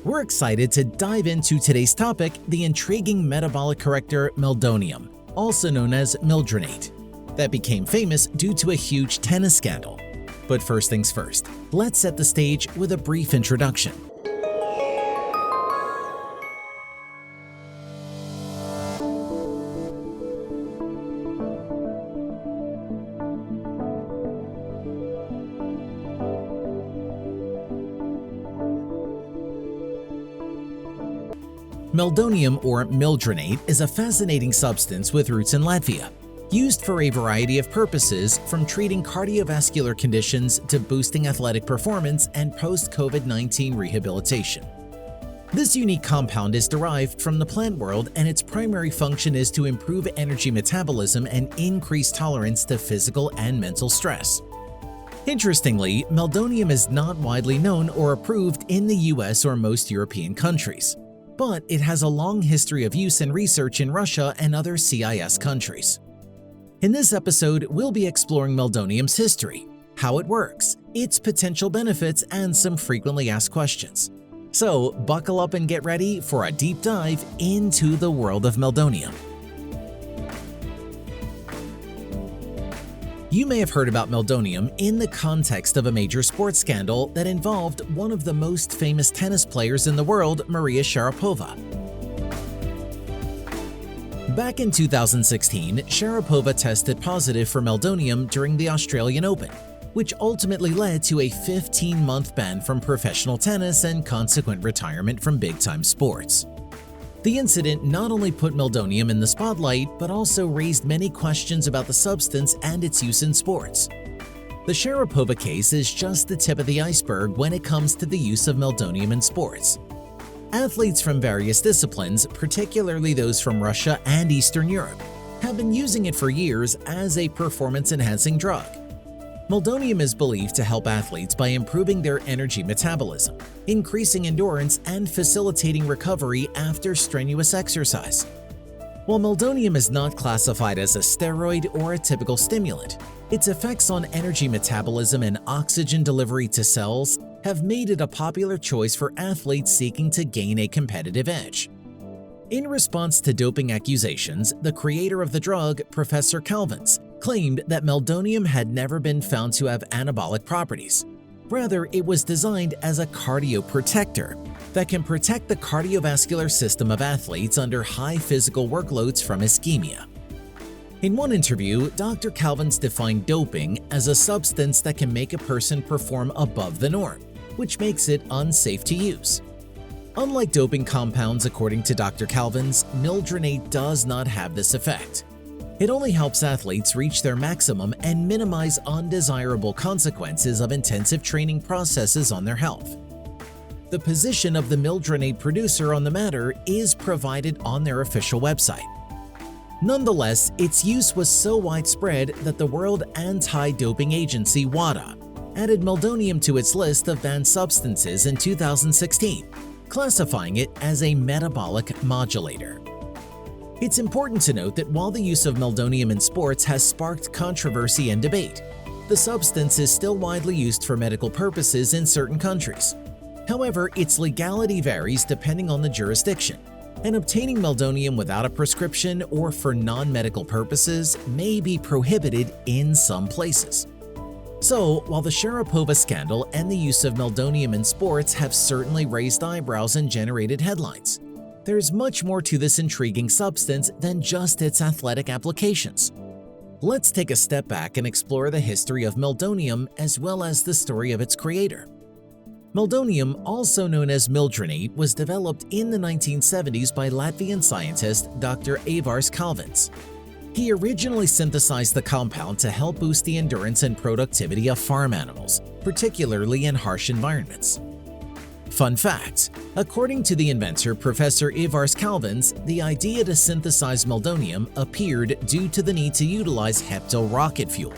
We're excited to dive into today's topic, the intriguing metabolic corrector Meldonium, also known as Mildronate, that became famous due to a huge tennis scandal. But first things first, let's set the stage with a brief introduction. Meldonium, or Mildronate, is a fascinating substance with roots in Latvia, used for a variety of purposes from treating cardiovascular conditions to boosting athletic performance and post-COVID-19 rehabilitation. This unique compound is derived from the plant world, and its primary function is to improve energy metabolism and increase tolerance to physical and mental stress. Interestingly, Meldonium is not widely known or approved in the US or most European countries, but it has a long history of use and research in Russia and other CIS countries. In this episode, we'll be exploring Meldonium's history, how it works, its potential benefits, and some frequently asked questions. So, buckle up and get ready for a deep dive into the world of Meldonium. You may have heard about Meldonium in the context of a major sports scandal that involved one of the most famous tennis players in the world, Maria Sharapova. Back in 2016, Sharapova tested positive for Meldonium during the Australian Open, which ultimately led to a 15-month ban from professional tennis and consequent retirement from big-time sports. The incident not only put Meldonium in the spotlight, but also raised many questions about the substance and its use in sports. The Sharapova case is just the tip of the iceberg when it comes to the use of Meldonium in sports. Athletes from various disciplines, particularly those from Russia and Eastern Europe, have been using it for years as a performance-enhancing drug. Meldonium is believed to help athletes by improving their energy metabolism, increasing endurance, and facilitating recovery after strenuous exercise. While Meldonium is not classified as a steroid or a typical stimulant, its effects on energy metabolism and oxygen delivery to cells have made it a popular choice for athletes seeking to gain a competitive edge. In response to doping accusations, the creator of the drug, Professor Calvins, claimed that Meldonium had never been found to have anabolic properties. Rather, it was designed as a cardioprotector that can protect the cardiovascular system of athletes under high physical workloads from ischemia. In one interview, Dr. Calvins defined doping as a substance that can make a person perform above the norm, which makes it unsafe to use. Unlike doping compounds, according to Dr. Calvins, Mildronate does not have this effect. It only helps athletes reach their maximum and minimize undesirable consequences of intensive training processes on their health. The position of the Mildronate producer on the matter is provided on their official website. Nonetheless, its use was so widespread that the World Anti-Doping Agency (WADA) added Meldonium to its list of banned substances in 2016, classifying it as a metabolic modulator. It's important to note that while the use of Meldonium in sports has sparked controversy and debate, the substance is still widely used for medical purposes in certain countries. However, its legality varies depending on the jurisdiction, and obtaining Meldonium without a prescription or for non-medical purposes may be prohibited in some places. So, while the Sharapova scandal and the use of Meldonium in sports have certainly raised eyebrows and generated headlines, there's much more to this intriguing substance than just its athletic applications. Let's take a step back and explore the history of Meldonium as well as the story of its creator. Meldonium, also known as Mildronate, was developed in the 1970s by Latvian scientist Dr. Avars Calvins. He originally synthesized the compound to help boost the endurance and productivity of farm animals, particularly in harsh environments. Fun fact: according to the inventor, Professor Avars Calvins, the idea to synthesize Meldonium appeared due to the need to utilize hepto rocket fuel.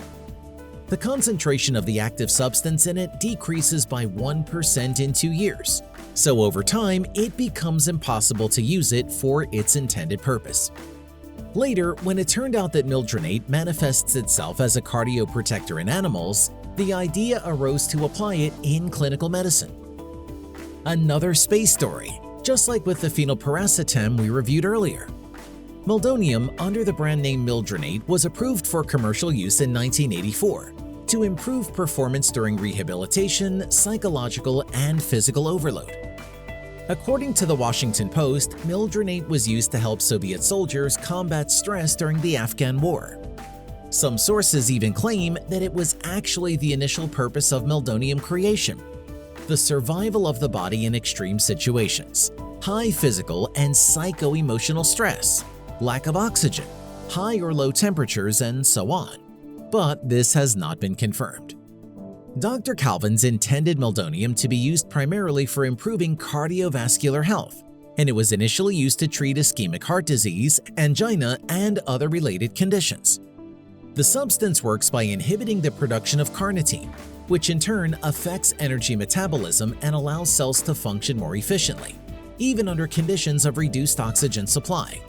The concentration of the active substance in it decreases by 1% in 2 years, so over time it becomes impossible to use it for its intended purpose. Later, when it turned out that Mildronate manifests itself as a cardioprotector in animals, the idea arose to apply it in clinical medicine. Another space story, just like with the phenylpiracetam we reviewed earlier. Meldonium, under the brand name Mildronate, was approved for commercial use in 1984 to improve performance during rehabilitation, psychological, and physical overload. According to the Washington Post, Mildronate was used to help Soviet soldiers combat stress during the Afghan War. Some sources even claim that it was actually the initial purpose of Meldonium creation: the survival of the body in extreme situations, high physical and psycho-emotional stress, lack of oxygen, high or low temperatures, and so on. But this has not been confirmed. Dr. Calvins intended Meldonium to be used primarily for improving cardiovascular health, and it was initially used to treat ischemic heart disease, angina, and other related conditions. The substance works by inhibiting the production of carnitine, which in turn affects energy metabolism and allows cells to function more efficiently, even under conditions of reduced oxygen supply.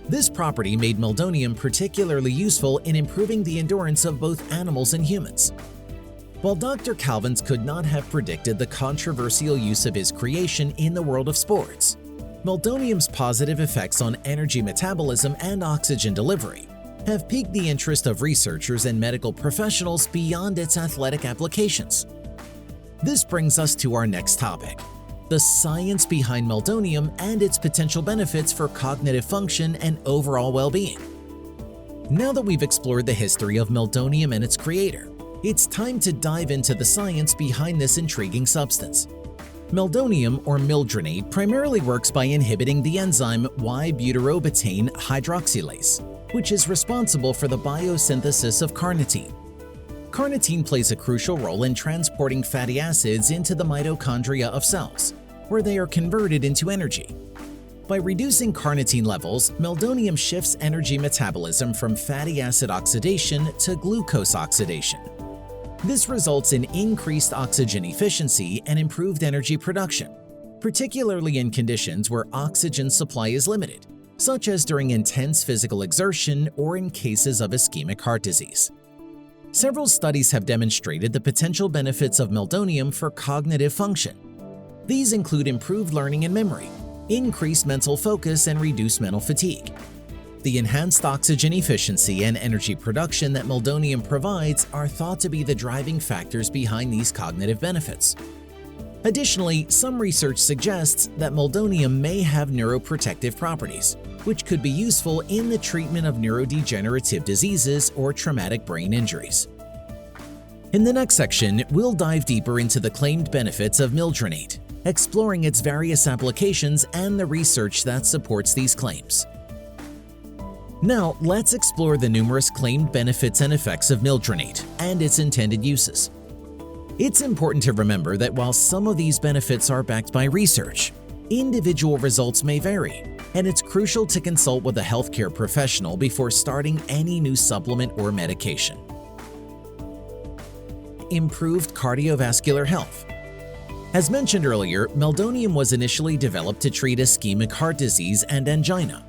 This property made Meldonium particularly useful in improving the endurance of both animals and humans. While Dr. Calvins could not have predicted the controversial use of his creation in the world of sports, Meldonium's positive effects on energy metabolism and oxygen delivery have piqued the interest of researchers and medical professionals beyond its athletic applications. This brings us to our next topic: the science behind Meldonium and its potential benefits for cognitive function and overall well-being. Now that we've explored the history of Meldonium and its creator, it's time to dive into the science behind this intriguing substance. Meldonium, or Mildronate, primarily works by inhibiting the enzyme Y-butyrobutane hydroxylase, which is responsible for the biosynthesis of carnitine. Carnitine plays a crucial role in transporting fatty acids into the mitochondria of cells, where they are converted into energy. By reducing carnitine levels, Meldonium shifts energy metabolism from fatty acid oxidation to glucose oxidation. This results in increased oxygen efficiency and improved energy production, particularly in conditions where oxygen supply is limited, such as during intense physical exertion or in cases of ischemic heart disease. Several studies have demonstrated the potential benefits of Meldonium for cognitive function. These include improved learning and memory, increased mental focus, and reduced mental fatigue. The enhanced oxygen efficiency and energy production that Meldonium provides are thought to be the driving factors behind these cognitive benefits. Additionally, some research suggests that Meldonium may have neuroprotective properties, which could be useful in the treatment of neurodegenerative diseases or traumatic brain injuries. In the next section, we'll dive deeper into the claimed benefits of Mildronate, exploring its various applications and the research that supports these claims. Now, let's explore the numerous claimed benefits and effects of Mildronate and its intended uses. It's important to remember that while some of these benefits are backed by research, individual results may vary, and it's crucial to consult with a healthcare professional before starting any new supplement or medication. Improved cardiovascular health. As mentioned earlier, Meldonium was initially developed to treat ischemic heart disease and angina.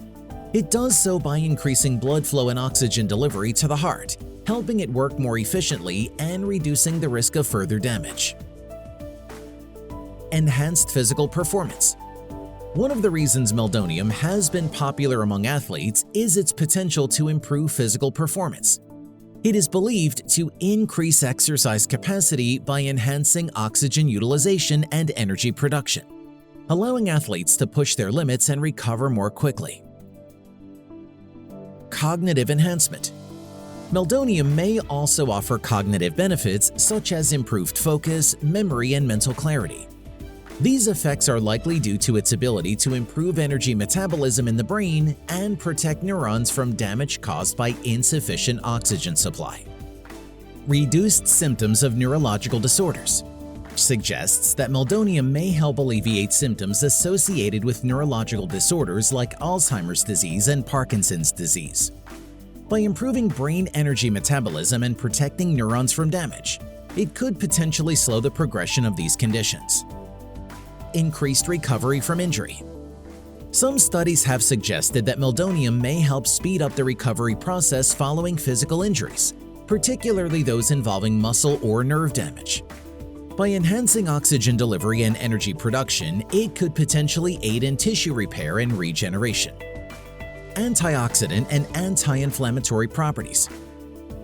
It does so by increasing blood flow and oxygen delivery to the heart, helping it work more efficiently and reducing the risk of further damage. Enhanced physical performance. One of the reasons Meldonium has been popular among athletes is its potential to improve physical performance. It is believed to increase exercise capacity by enhancing oxygen utilization and energy production, allowing athletes to push their limits and recover more quickly. Cognitive enhancement. Meldonium may also offer cognitive benefits such as improved focus, memory, and mental clarity. These effects are likely due to its ability to improve energy metabolism in the brain and protect neurons from damage caused by insufficient oxygen supply. Reduced symptoms of neurological disorders suggests that Meldonium may help alleviate symptoms associated with neurological disorders like Alzheimer's disease and Parkinson's disease. By improving brain energy metabolism and protecting neurons from damage, it could potentially slow the progression of these conditions. Increased recovery from injury. Some studies have suggested that Meldonium may help speed up the recovery process following physical injuries, particularly those involving muscle or nerve damage. By enhancing oxygen delivery and energy production, it could potentially aid in tissue repair and regeneration. Antioxidant and anti-inflammatory properties.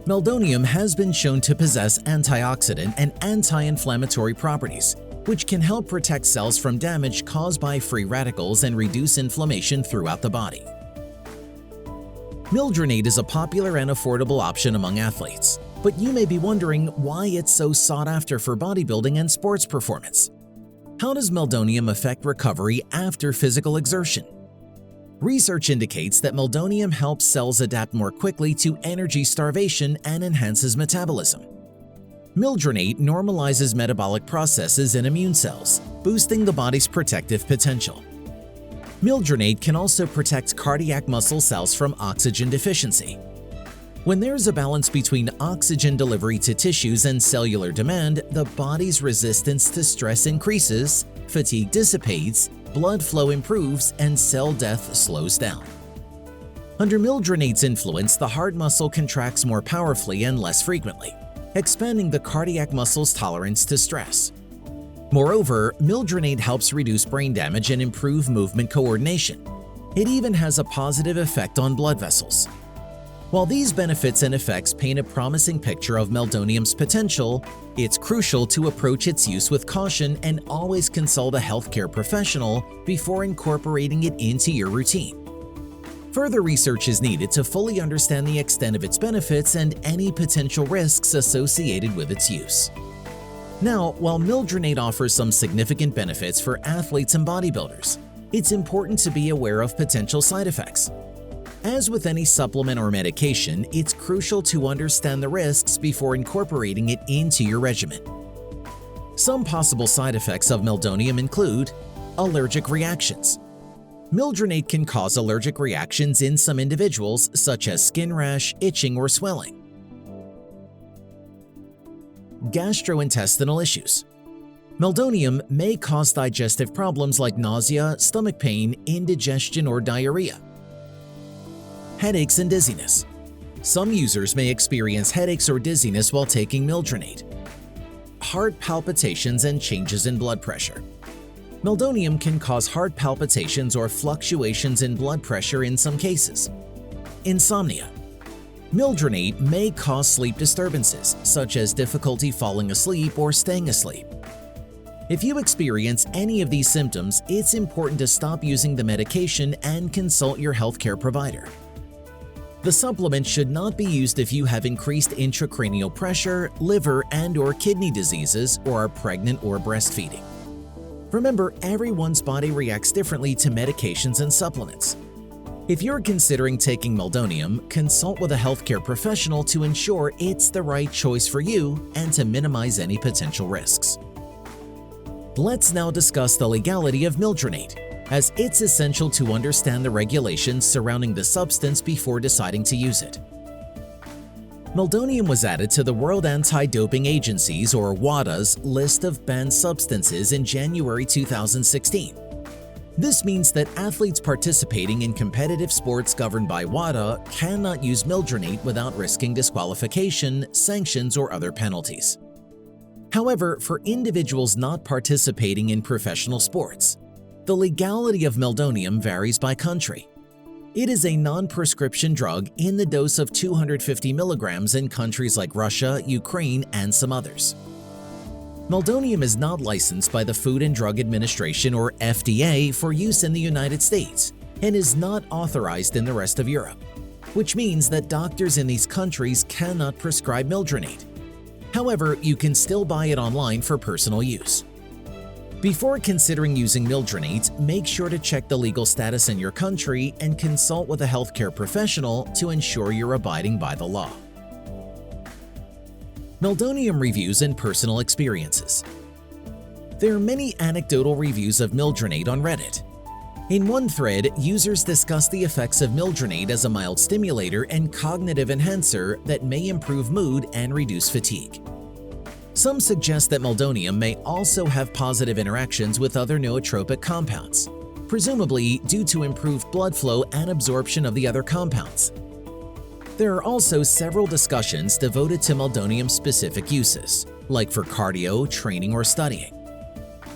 Meldonium has been shown to possess antioxidant and anti-inflammatory properties, which can help protect cells from damage caused by free radicals and reduce inflammation throughout the body. Mildronate is a popular and affordable option among athletes, but you may be wondering why it's so sought after for bodybuilding and sports performance. How does meldonium affect recovery after physical exertion? Research indicates that meldonium helps cells adapt more quickly to energy starvation and enhances metabolism. Mildronate normalizes metabolic processes in immune cells, boosting the body's protective potential. Mildronate can also protect cardiac muscle cells from oxygen deficiency. When there's a balance between oxygen delivery to tissues and cellular demand, the body's resistance to stress increases, fatigue dissipates, blood flow improves, and cell death slows down. Under Mildronate's influence, the heart muscle contracts more powerfully and less frequently, expanding the cardiac muscle's tolerance to stress. Moreover, Mildronate helps reduce brain damage and improve movement coordination. It even has a positive effect on blood vessels. While these benefits and effects paint a promising picture of meldonium's potential, it's crucial to approach its use with caution and always consult a healthcare professional before incorporating it into your routine. Further research is needed to fully understand the extent of its benefits and any potential risks associated with its use. Now, while Mildronate offers some significant benefits for athletes and bodybuilders, it's important to be aware of potential side effects. As with any supplement or medication, it's crucial to understand the risks before incorporating it into your regimen. Some possible side effects of meldonium include allergic reactions. Mildronate can cause allergic reactions in some individuals, such as skin rash, itching, or swelling. Gastrointestinal issues. Meldonium may cause digestive problems like nausea, stomach pain, indigestion, or diarrhea. Headaches and dizziness. Some users may experience headaches or dizziness while taking Mildronate. Heart palpitations and changes in blood pressure. Meldonium can cause heart palpitations or fluctuations in blood pressure in some cases. Insomnia. Mildronate may cause sleep disturbances, such as difficulty falling asleep or staying asleep. If you experience any of these symptoms, it's important to stop using the medication and consult your healthcare provider. The supplement should not be used if you have increased intracranial pressure, liver and/or kidney diseases, or are pregnant or breastfeeding. Remember, everyone's body reacts differently to medications and supplements. If you're considering taking meldonium, consult with a healthcare professional to ensure it's the right choice for you and to minimize any potential risks. Let's now discuss the legality of Mildronate, as it's essential to understand the regulations surrounding the substance before deciding to use it. Meldonium was added to the World Anti-Doping Agency's or WADA's list of banned substances in January 2016. This means that athletes participating in competitive sports governed by WADA cannot use Mildronate without risking disqualification, sanctions, or other penalties. However, for individuals not participating in professional sports, the legality of meldonium varies by country. It is a non-prescription drug in the dose of 250 milligrams in countries like Russia, Ukraine, and some others. Meldonium is not licensed by the Food and Drug Administration or FDA for use in the United States and is not authorized in the rest of Europe, which means that doctors in these countries cannot prescribe Mildronate. However, you can still buy it online for personal use. Before considering using Mildronate, make sure to check the legal status in your country and consult with a healthcare professional to ensure you're abiding by the law. Meldonium reviews and personal experiences. There are many anecdotal reviews of Mildronate on Reddit. In one thread, users discuss the effects of Mildronate as a mild stimulator and cognitive enhancer that may improve mood and reduce fatigue. Some suggest that meldonium may also have positive interactions with other nootropic compounds, presumably due to improved blood flow and absorption of the other compounds. There are also several discussions devoted to meldonium-specific uses, like for cardio, training, or studying.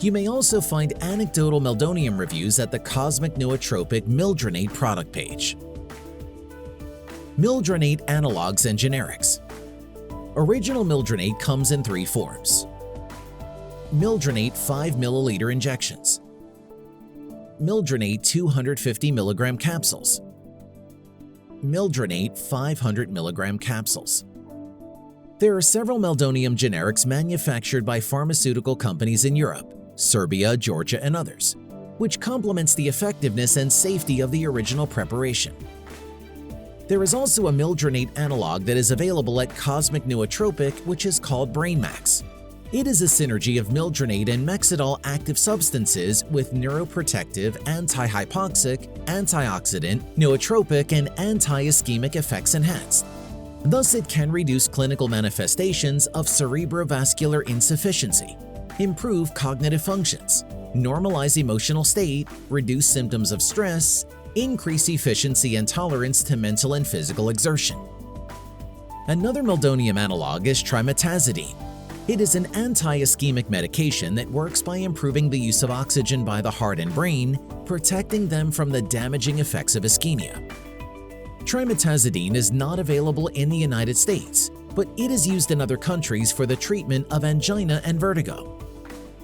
You may also find anecdotal Meldonium reviews at the Cosmic Nootropic Mildronate product page. Mildronate analogs and generics. Original Mildronate comes in 3 forms. Mildronate 5 ml injections. Mildronate 250 mg capsules. Mildronate 500 mg capsules. There are several Meldonium generics manufactured by pharmaceutical companies in Europe, Serbia, Georgia, and others, which complements the effectiveness and safety of the original preparation. There is also a Mildronate analog that is available at Cosmic Nootropic, which is called BrainMax. It is a synergy of Mildronate and Mexidol active substances with neuroprotective, anti-hypoxic, antioxidant, nootropic, and anti-ischemic effects enhanced. Thus, it can reduce clinical manifestations of cerebrovascular insufficiency, improve cognitive functions, normalize emotional state, reduce symptoms of stress, increase efficiency and tolerance to mental and physical exertion. Another Meldonium analog is trimetazidine. It is an anti-ischemic medication that works by improving the use of oxygen by the heart and brain, protecting them from the damaging effects of ischemia. Trimetazidine is not available in the United States, but it is used in other countries for the treatment of angina and vertigo.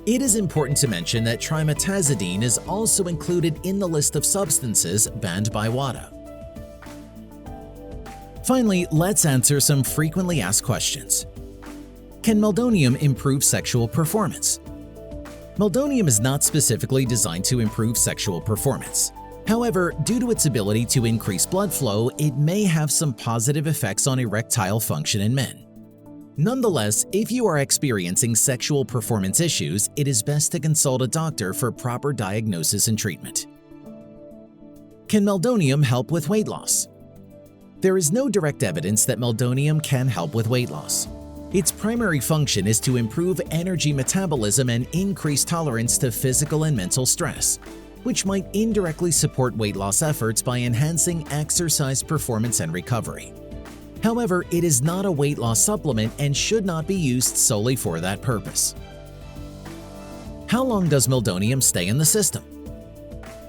It is important to mention that trimetazidine is also included in the list of substances banned by WADA. Finally, let's answer some frequently asked questions. Can Meldonium improve sexual performance? Meldonium is not specifically designed to improve sexual performance. However, due to its ability to increase blood flow, it may have some positive effects on erectile function in men. Nonetheless, if you are experiencing sexual performance issues, it is best to consult a doctor for proper diagnosis and treatment. Can Meldonium help with weight loss? There is no direct evidence that Meldonium can help with weight loss. Its primary function is to improve energy metabolism and increase tolerance to physical and mental stress, which might indirectly support weight loss efforts by enhancing exercise performance and recovery. However, it is not a weight loss supplement and should not be used solely for that purpose. How long does Meldonium stay in the system?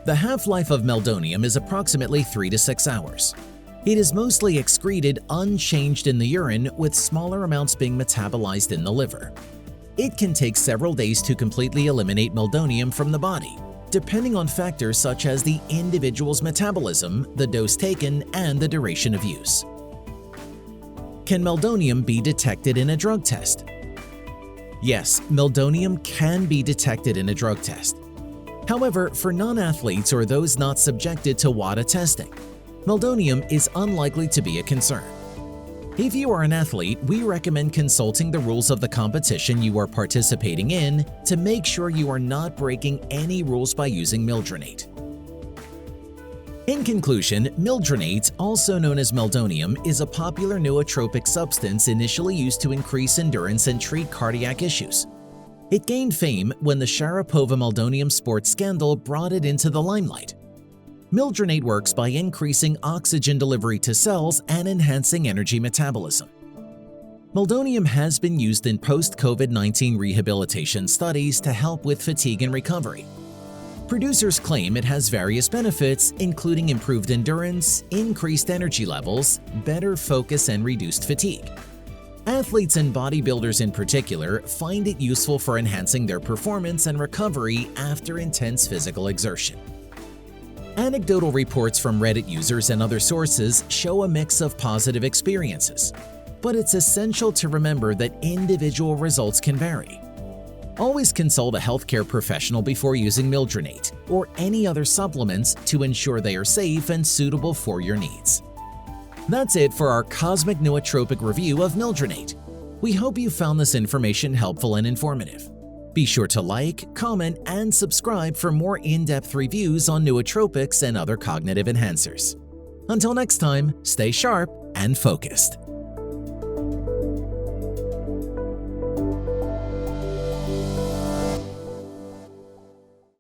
The half-life of Meldonium is approximately 3 to 6 hours. It is mostly excreted unchanged in the urine, with smaller amounts being metabolized in the liver. It can take several days to completely eliminate Meldonium from the body, depending on factors such as the individual's metabolism, the dose taken, and the duration of use. Can Meldonium be detected in a drug test? Yes, Meldonium can be detected in a drug test. However, for non-athletes or those not subjected to WADA testing, Meldonium is unlikely to be a concern. If you are an athlete, we recommend consulting the rules of the competition you are participating in to make sure you are not breaking any rules by using Mildronate. In conclusion, Mildronate, also known as Meldonium, is a popular nootropic substance initially used to increase endurance and treat cardiac issues. It gained fame when the Sharapova Meldonium sports scandal brought it into the limelight. Mildronate works by increasing oxygen delivery to cells and enhancing energy metabolism. Meldonium has been used in post-COVID-19 rehabilitation studies to help with fatigue and recovery. Producers claim it has various benefits, including improved endurance, increased energy levels, better focus, and reduced fatigue. Athletes and bodybuilders in particular find it useful for enhancing their performance and recovery after intense physical exertion. Anecdotal reports from Reddit users and other sources show a mix of positive experiences, but it's essential to remember that individual results can vary. Always consult a healthcare professional before using Mildronate or any other supplements to ensure they are safe and suitable for your needs. That's it for our Cosmic Nootropic review of Mildronate. We hope you found this information helpful and informative. Be sure to like, comment, and subscribe for more in-depth reviews on nootropics and other cognitive enhancers. Until next time, stay sharp and focused.